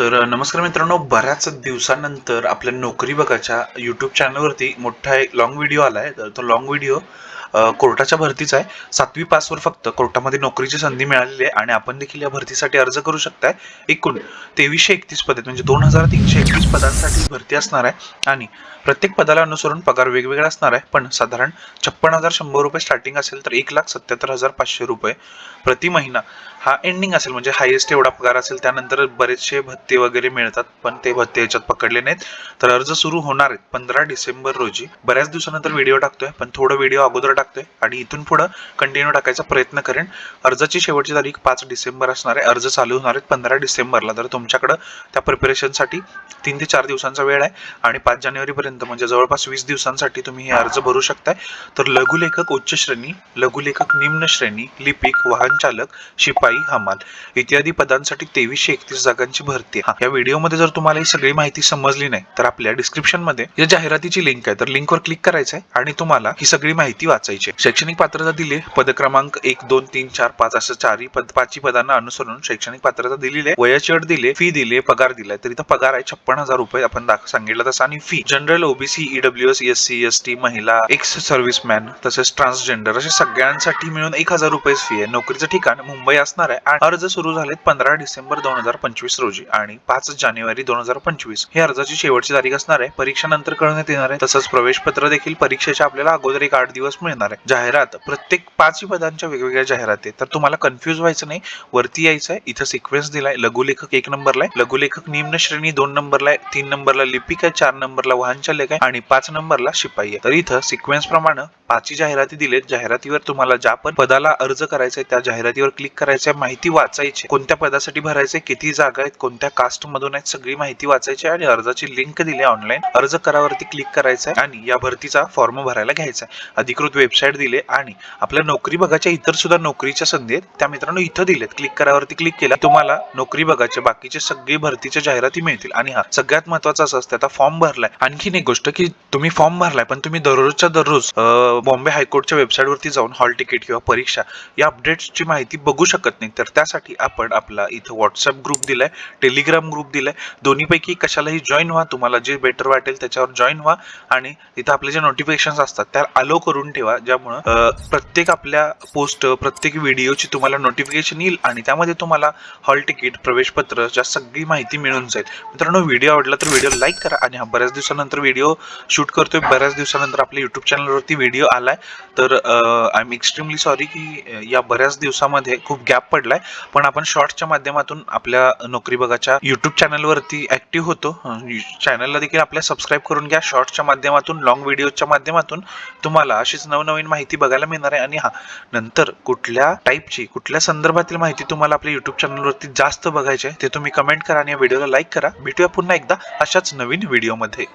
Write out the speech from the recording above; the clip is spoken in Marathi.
नमस्कार मित्रांनो, बऱ्याच दिवसानंतर आपल्या नोकरी बघाच्या यूट्यूब चॅनलवरती मोठा एक लॉंग व्हिडिओ आलाय. तर तो लॉंग व्हिडिओ कोर्टाच्या भरतीचा आहे. 7वी पासवर फक्त कोर्टामध्ये नोकरीची संधी मिळालेली आहे आणि आपण देखील या भरतीसाठी अर्ज करू शकताय. एकूण 2331 पदे म्हणजे 2331 पदांसाठी भरती असणार आहे आणि प्रत्येक पदाला अनुसरून पगार वेगवेगळा असणार आहे. पण साधारण 56,100 रुपये स्टार्टिंग असेल तर 1,77,500 रुपये प्रति महिना हा एंडिंग असेल, म्हणजे हायेस्ट एवढा पगार असेल. त्यानंतर बरेचसे भत्ते वगैरे मिळतात, पण ते भत्ते याच्यात पकडले नाहीत. तर अर्ज सुरू होणार आहेत 15 डिसेंबर रोजी. बऱ्याच दिवसानंतर व्हिडिओ टाकतोय, पण थोडं व्हिडिओ अगोदर टाकतोय आणि इथून पुढे कंटिन्यू टाकायचा प्रयत्न करेन. अर्जाची शेवटची तारीख 5 डिसेंबर असणार आहे. अर्ज चालू होणार आहेत 15 डिसेंबरला. तर तुमच्याकडे त्या प्रिपरेशनसाठी 3 ते 4 दिवसांचा वेळ आहे आणि 5 जानेवारीपर्यंत म्हणजे जवळपास 20 दिवसांसाठी तुम्ही हे अर्ज भरू शकताय. तर लघुलेखक उच्च श्रेणी, लघुलेखक निम्न श्रेणी, लिपिक, वाहन चालक, शिपाई, हमाल इत्यादी पदांसाठी 2331 जागांची भरती आहे. या व्हिडिओमध्ये जर तुम्हाला ही सगळी माहिती समजली नाही तर आपल्या डिस्क्रिप्शन मध्ये या जाहिरातीची लिंक आहे, तर लिंकवर क्लिक करायचं आहे आणि तुम्हाला ही सगळी माहिती वाचायची आहे. शैक्षणिक पात्रता दिली, पद क्रमांक 1, 2, 3, 4, 5 असं 5 पदांना अनुसरून शैक्षणिक पात्रता दिलेली आहे. वयाची अट दिली, फी दिली, पगार दिलाय. तर इथं पगार आहे 56,000 रुपये आपण सांगितलं तसं. आणि fee general, OBC, EWS, SC, ST, महिला, एक्स सर्व्हिसमॅन तसेच ट्रान्सजेंडर अशा सगळ्यांसाठी मिळून 1,000 रुपये फी आहे. नोकरीचं ठिकाण मुंबई असणार आहे. अर्ज सुरू झालेत 15 डिसेंबर 2025 रोजी आणि 5 जानेवारी 2025 हे अर्जाची शेवटची तारीख असणार आहे. परीक्षा नंतर कळवण्यात येणार आहे. तसंच प्रवेश पत्र देखील परीक्षेच्या आपल्याला अगोदर एक 8 दिवस मिळणार आहे. जाहिरात प्रत्येक 5 पदांच्या वेगवेगळ्या जाहिरात आहे. तर तुम्हाला कन्फ्युज व्हायचं नाही, वरती यायचं आहे. इथं सिक्वेन्स दिलाय. लघुलेखक 1 नंबरला आहे, लघुलेखक निम्न श्रेणी 2 नंबरला आहे, 3 नंबरला लिपिक आहे, 4 नंबरला वाहन चालक आहे आणि 5 नंबरला शिपाई आहे. तर इथं सिक्वेन्स प्रमाणे 5 जाहिराती दिलेत. जाहिरातीवर तुम्हाला ज्या पण पदाला अर्ज करायचा आहे त्या जाहिरातीवर क्लिक करायचं, माहिती वाचायची, कोणत्या पदासाठी भरायचे, किती जागा आहेत, कोणत्या कास्ट मधून आहेत, सगळी माहिती वाचायची आणि अर्जाची लिंक दिली ऑनलाईन. अर्ज करावरती क्लिक करायचं आहे आणि या भरतीचा फॉर्म भरायला घ्यायचा आहे. अधिकृत वेबसाईट दिले आणि आपल्या नोकरी बघाच्या इतर सुद्धा नोकरीच्या संधी आहेत त्या मित्रांनो इथं दिलेत. क्लिक करावरती क्लिक केला तुम्हाला नोकरी बघाच्या बाकीचे सगळे भरतीच्या जाहिराती मिळतील. आणि हा सगळ्यात महत्वाचा असं असतं, आता फॉर्म भरलाय. आणखीन एक गोष्ट की तुम्ही फॉर्म भरलाय पण तुम्ही दररोजच्या दररोज बॉम्बे हायकोर्टच्या वेबसाईट वरती जाऊन हॉल तिकीट किंवा परीक्षा या अपडेट्सची माहिती बघू शकत नाही. तर त्यासाठी आपण आपला इथं व्हॉट्सअप ग्रुप दिलाय, टेलिग्राम ग्रुप दिलाय. दोन्हीपैकी कशालाही जॉईन व्हा, तुम्हाला जे बेटर वाटेल त्याच्यावर जॉईन व्हा आणि इथं आपले जे नोटिफिकेशन असतात त्या अलो करून ठेवा, ज्यामुळे प्रत्येक आपल्या पोस्ट, प्रत्येक व्हिडिओची तुम्हाला नोटिफिकेशन येईल आणि त्यामध्ये तुम्हाला हॉल तिकीट, प्रवेश पत्र ज्या सगळी माहिती मिळून जाईल. मित्रांनो, व्हिडिओ आवडला तर व्हिडिओ लाईक करा. आणि हा बऱ्याच दिवसानंतर व्हिडिओ शूट करतोय, बऱ्याच दिवसानंतर आपल्या युट्यूब चॅनलवरती व्हिडिओ आलाय. तर आय एम एक्स्ट्रीमली सॉरी की या बऱ्याच दिवसामध्ये खूप गॅप पडलाय, पण आपण शॉर्ट्सच्या माध्यमातून आपल्या नोकरी बघाच्या युट्यूब चॅनलवरती ऍक्टिव्ह होतो. चॅनलला देखील आपल्या सबस्क्राईब करून घ्या. शॉर्ट्सच्या माध्यमातून, लॉंग व्हिडिओच्या माध्यमातून तुम्हाला अशीच नवनवीन माहिती बघायला मिळणार आहे. आणि हा नंतर कुठल्या टाईपची, कुठल्या संदर्भातील माहिती तुम्हाला आपल्या युट्यूब चॅनलवरती जास्त बघायची आहे ते तुम्ही कमेंट करा आणि या व्हिडिओला लाईक करा. भेटूया पुन्हा एकदा अशाच नवीन व्हिडिओमध्ये.